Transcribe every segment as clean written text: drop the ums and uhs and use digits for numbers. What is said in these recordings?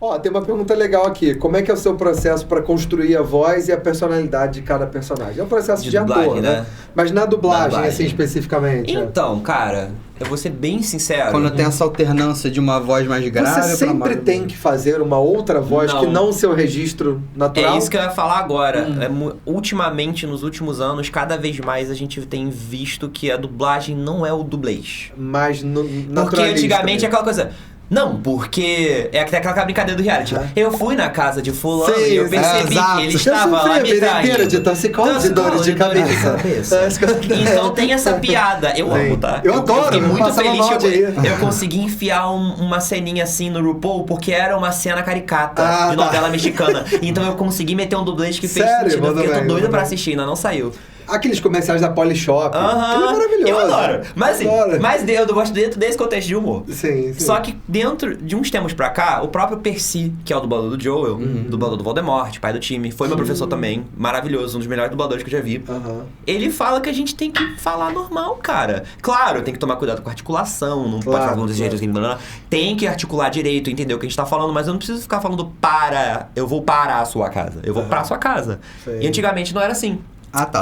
Ó, tem uma pergunta legal aqui. Como é que é o seu processo para construir a voz e a personalidade de cada personagem? É um processo de dublagem, ator, né? Mas na dublagem, assim, especificamente. Então, cara, eu vou ser bem sincero. Quando tem essa alternância de uma voz mais grave... Você sempre tem que fazer uma outra voz que não o seu registro natural? É isso que eu ia falar agora. Ultimamente, nos últimos anos, cada vez mais a gente tem visto que a dublagem não é o dublês. Mas porque antigamente é aquela coisa... Não, porque é aquela brincadeira do reality. Eu fui na casa de fulano e eu percebi que ele estava lá me traindo. De toxicose e dores de cabeça. Então tem essa piada. Eu amo, tá? Eu adoro. Fiquei muito feliz que eu consegui enfiar uma ceninha assim no RuPaul, porque era uma cena caricata de novela mexicana. Então eu consegui meter um dublês que fez sentido. Eu tô doido pra assistir, ainda não saiu. Aqueles comerciais da Polishop. Ele é maravilhoso. Eu adoro. Mas assim, eu gosto dentro desse contexto de humor. Sim. Só que dentro de uns tempos pra cá, o próprio Percy, que é o dublador do Joel, dublador do Voldemort, pai do time, foi meu professor também, maravilhoso, um dos melhores dubladores que eu já vi. Ele fala que a gente tem que falar normal, cara. Claro, tem que tomar cuidado com a articulação, não pode falar desse jeito assim, tem que articular direito, entender o que a gente tá falando, mas eu não preciso ficar falando eu vou para a sua casa, eu vou pra sua casa. E antigamente não era assim.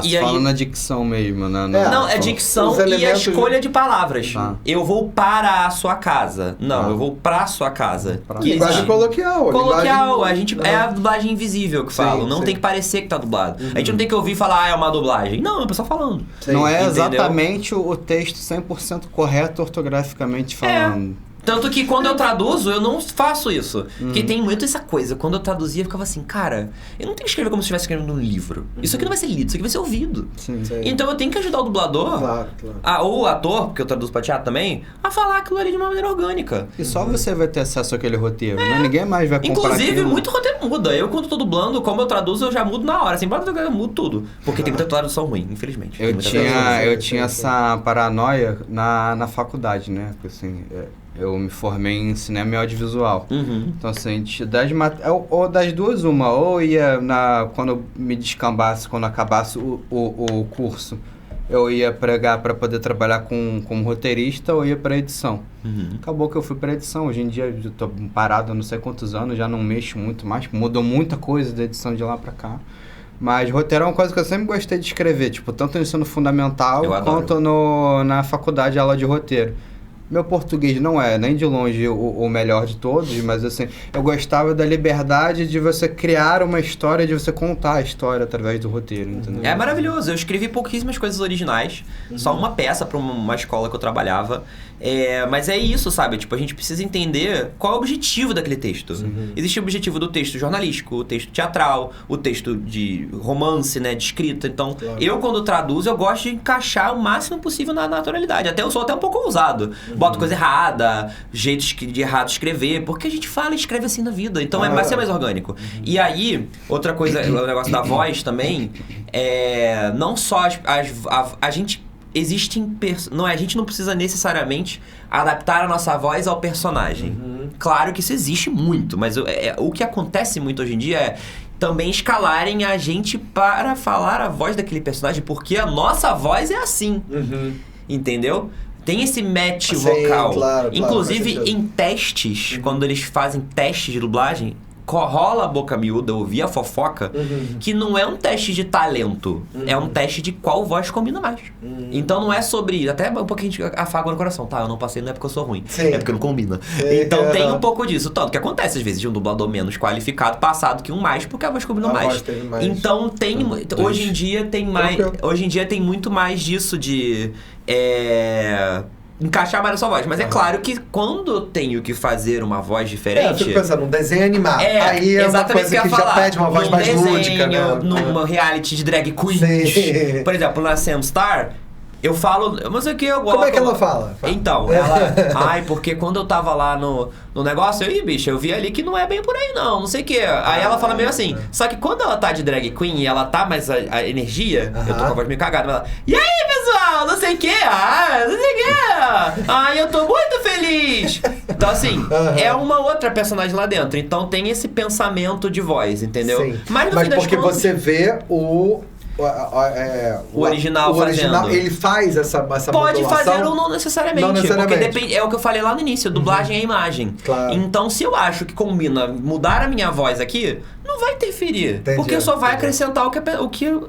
Você fala na dicção mesmo, né? Não, é dicção e a escolha de palavras. Eu vou para a sua casa. Não, eu vou pra sua casa. Linguagem coloquial. A gente, é a dublagem invisível que falam. Não tem que parecer que tá dublado. A gente não tem que ouvir falar, é uma dublagem. Não, é o pessoal falando. Não é exatamente o texto 100% correto ortograficamente falando. Tanto que quando eu traduzo, eu não faço isso. Porque tem muito essa coisa. Quando eu traduzia, eu ficava assim, cara, eu não tenho que escrever como se estivesse escrevendo um livro. Isso aqui não vai ser lido, isso aqui vai ser ouvido. Então eu tenho que ajudar o dublador, ou o ator, porque eu traduzo pra teatro também, a falar aquilo ali de uma maneira orgânica. E só você vai ter acesso àquele roteiro, né? Ninguém mais vai comprar Inclusive, aquilo. muito roteiro muda. Eu, quando tô dublando, como eu traduzo, eu já mudo na hora. Assim, eu mudo tudo. Porque tem muita tradução ruim, infelizmente. Eu tinha essa paranoia na faculdade, né? Assim, eu me formei em cinema e audiovisual. Então, assim, ou das duas, ou ia quando eu me descambasse, quando acabasse o curso, eu ia pregar para poder trabalhar como roteirista ou ia para edição. Acabou que eu fui para edição. Hoje em dia eu tô parado há não sei quantos anos, já não mexo muito mais, mudou muita coisa da edição de lá para cá. Mas roteiro é uma coisa que eu sempre gostei de escrever, tipo, tanto no ensino fundamental quanto na faculdade, aula de roteiro. Meu português não é nem de longe o melhor de todos, mas assim, eu gostava da liberdade de você criar uma história, de você contar a história através do roteiro, entendeu? É maravilhoso. Eu escrevi pouquíssimas coisas originais, só uma peça para uma escola que eu trabalhava. Mas é isso, sabe? Tipo, a gente precisa entender qual é o objetivo daquele texto. Existe o objetivo do texto jornalístico, o texto teatral, o texto de romance, né, de escrita. Então, eu quando traduzo, eu gosto de encaixar o máximo possível na naturalidade. Eu sou até um pouco ousado. Boto coisa errada, jeitos de errado escrever, porque a gente fala e escreve assim na vida. Então, vai ser mais orgânico. E aí, outra coisa, o negócio da voz também, não só a gente... a gente não precisa necessariamente adaptar a nossa voz ao personagem. Claro que isso existe muito, mas o que acontece muito hoje em dia é também escalarem a gente para falar a voz daquele personagem, porque a nossa voz é assim. Entendeu? Tem esse match vocal. Inclusive, em testes, quando eles fazem testes de dublagem, rola a boca miúda, eu ouvi a fofoca, que não é um teste de talento, é um teste de qual voz combina mais. Então não é sobre... Até um pouquinho de afago no coração, tá? Eu não passei, não é porque eu sou ruim, é porque não combina. Então tem um pouco disso. Tanto que acontece às vezes de um dublador menos qualificado passado que um mais, porque a voz combina mais. Então tem... Hoje em dia tem mais... Hoje em dia tem muito mais disso de... encaixar mais a sua voz. Mas é claro que quando eu tenho que fazer uma voz diferente... eu fico pensando, num desenho animado. Aí é uma coisa que já pede uma voz mais lúdica, né? Numa reality de drag queens. Por exemplo, na Sam Star... Eu falo, mas aqui eu gosto. Como é que ela fala? Então, ela... porque quando eu tava lá no negócio, bicho, eu vi ali que não é bem por aí não sei o quê. Aí ela fala meio assim, só que quando ela tá de drag queen e ela tá mais a energia, eu tô com a voz meio cagada, ela... E aí, pessoal, não sei o quê, não sei o quê. Eu tô muito feliz. Então, assim, é uma outra personagem lá dentro. Então tem esse pensamento de voz, entendeu? Mas porque você vê o original fazendo. Ele faz essa Pode modulação? fazer ou não necessariamente. Não necessariamente. Porque depende, é o que eu falei lá no início, dublagem é imagem. Claro. Então, se eu acho que combina mudar a minha voz aqui, não vai interferir. Entendi, porque só vai acrescentar o que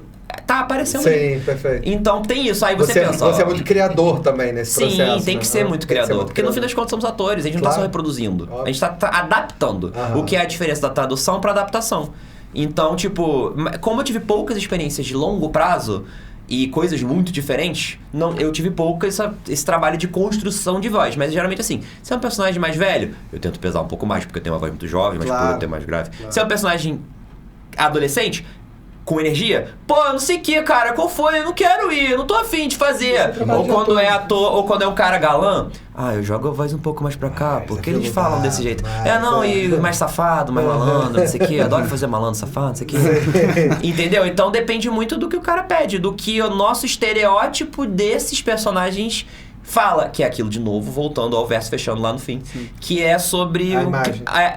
tá aparecendo ali. Sim, perfeito. Então tem isso, aí você pensa... Você é muito criador também nesse processo. Sim, tem que ser muito criador. Porque no fim das contas somos atores, a gente não tá só reproduzindo. Óbvio. A gente tá adaptando. O que é a diferença da tradução pra adaptação. Então, tipo, como eu tive poucas experiências de longo prazo e coisas muito diferentes, eu tive pouco esse trabalho de construção de voz. Mas geralmente assim, se é um personagem mais velho, eu tento pesar um pouco mais, porque eu tenho uma voz muito jovem, mas por eu ter mais grave. Se é um personagem adolescente, com energia, pô, não sei o que, cara, qual foi? Eu não quero ir, eu não tô afim de fazer. Ou quando é ator, ou quando é um cara galã, eu jogo a voz um pouco mais pra cá, porque eles falam desse jeito. E mais safado, mais malandro, não sei o que, adoro fazer malandro, safado, não sei o que. Entendeu? Então depende muito do que o cara pede, do que o nosso estereótipo desses personagens fala, que é aquilo de novo, voltando ao verso fechando lá no fim, que é sobre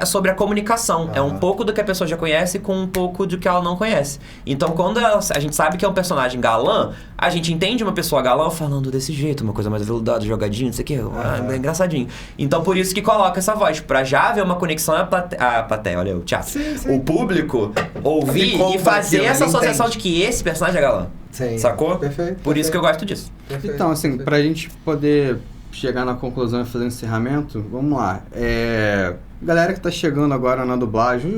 sobre a comunicação. É um pouco do que a pessoa já conhece com um pouco do que ela não conhece. Então, quando a gente sabe que é um personagem galã, a gente entende uma pessoa galã falando desse jeito, uma coisa mais aveludada, jogadinho, não sei o que, é engraçadinho. Então, por isso que coloca essa voz, pra já haver uma conexão a plateia, olha o teatro. O público ouvir e fazer essa associação de que esse personagem é galã. Sim. Sacou? Perfeito. Por isso que eu gosto disso. Então, assim, pra gente poder chegar na conclusão e fazer um encerramento, vamos lá. Galera que tá chegando agora na dublagem,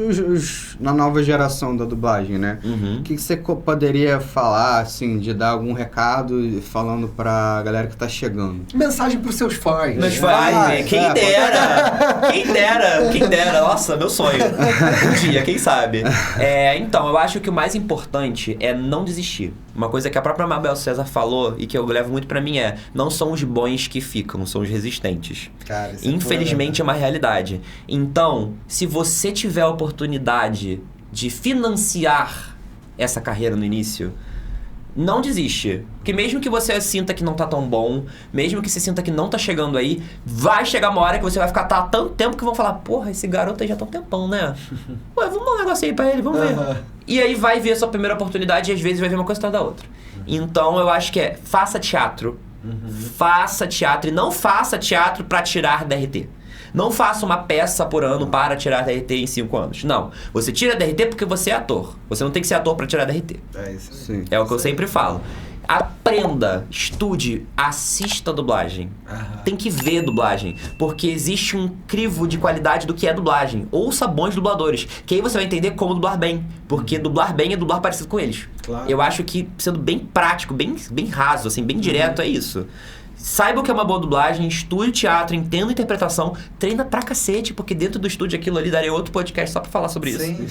na nova geração da dublagem, né? O que você poderia falar, assim, de dar algum recado falando pra galera que tá chegando? Mensagem pros seus fãs. Meus fãs, quem dera. Nossa, meu sonho. Um dia, quem sabe. Então, eu acho que o mais importante é não desistir. Uma coisa que a própria Mabel César falou e que eu levo muito pra mim não são os bons que ficam, são os resistentes. Cara, isso infelizmente é uma realidade. Então, se você tiver a oportunidade de financiar essa carreira no início, não desiste. Porque mesmo que você sinta que não tá tão bom, mesmo que você sinta que não tá chegando aí, vai chegar uma hora que você vai ficar há tanto tempo que vão falar, porra, esse garoto aí já tá um tempão, né? Ué, vamos dar um negócio aí pra ele, vamos ver. E aí vai ver a sua primeira oportunidade e às vezes vai ver uma coisa atrás da outra. Então eu acho que faça teatro. Faça teatro e não faça teatro pra tirar DRT. Não faça uma peça por ano para tirar DRT em 5 anos. Não. Você tira DRT porque você é ator. Você não tem que ser ator para tirar DRT. É isso. Sim. É o que eu sempre falo. Aprenda, estude, assista a dublagem. Tem que ver dublagem. Porque existe um crivo de qualidade do que é dublagem. Ouça bons dubladores. Que aí você vai entender como dublar bem. Porque dublar bem é dublar parecido com eles. Claro. Eu acho que, sendo bem prático, bem raso, assim, bem direto, é isso. Saiba o que é uma boa dublagem, estude teatro, entenda interpretação, treina pra cacete, porque dentro do estúdio aquilo ali daria outro podcast só pra falar sobre isso. Sim.